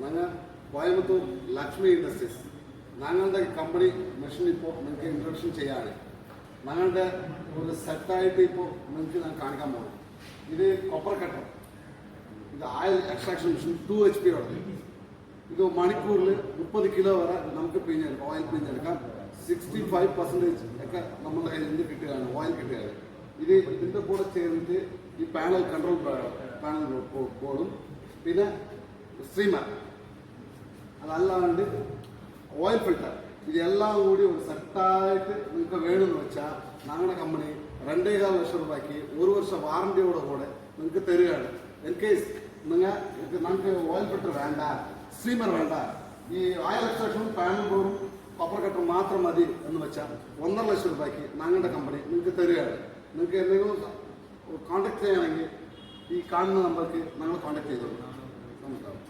ഞങ്ങൾ കോയമ്പത്തൂർ ലക്ഷ്മി ഇൻഡസ്ട്രീസ് ഞങ്ങളുടെ company machine ഇപ്പോൾ നിങ്ങൾക്ക് ഇൻട്രൊഡക്ഷൻ ചെയ്യാണ്. ഞങ്ങളുടെ ഒരു സെറ്റായിട്ട് ഇപ്പോൾ നിങ്ങൾക്ക് ഞാൻ കാണിക്കാൻ പോകും. ഇത് കൊപ്പർ കട്ടർ, ഇത് ഓയിൽ എക്സ്ട്രാക്ഷൻ മെഷീൻ 2 HP ഉള്ളത്. ഇത് മണിക്കൂറിൽ 30 കിലോ വരെ നമുക്ക് പിഴിഞ്ഞെടുക്കാം, ഓയിൽ പിഴിഞ്ഞെടുക്കാം. 65% ഒക്കെ നമ്മുടെ കയ്യിൽ നിന്ന് കിട്ടുകയാണ്, ഓയിൽ കിട്ടുകയാണ്. ഇതിൻ്റെ കൂടെ ചേർന്നിട്ട് ഈ പാനൽ കൺട്രോൾ പാനൽ ബോർഡും പിന്നെ സ്ട്രീമർ, അതല്ലാണ്ട് ഓയിൽ ഫിൽറ്റർ, ഇതെല്ലാം കൂടി ഒരു സെറ്റായിട്ട് നിങ്ങൾക്ക് വേണമെന്ന് വെച്ചാൽ ഞങ്ങളുടെ കമ്പനി 2.25 ലക്ഷം രൂപയ്ക്ക് 1 വർഷം വാറണ്ടിയോടെ കൂടെ നിങ്ങൾക്ക് തരികയാണ്. ഇൻ കേസ് ഞങ്ങൾക്ക് ഓയിൽ ഫിൽറ്റർ വേണ്ട, സ്ട്രീമർ വേണ്ട, ഈ ഓയിൽ എക്സ്ട്രാക്ഷനും പാനൽ ബോർഡും കൊപ്പർ കട്ടറും മാത്രം മതി എന്ന് വെച്ചാൽ 1.5 ലക്ഷം രൂപയ്ക്ക് ഞങ്ങളുടെ കമ്പനി നിങ്ങൾക്ക് തരികയാണ്. നിങ്ങൾക്ക് എന്തെങ്കിലും കോൺടാക്ട് ചെയ്യണമെങ്കിൽ ഈ കാണുന്ന നമ്പർക്ക് ഞങ്ങൾ കോൺടാക്ട് ചെയ്തോളൂ. നമസ്കാരം.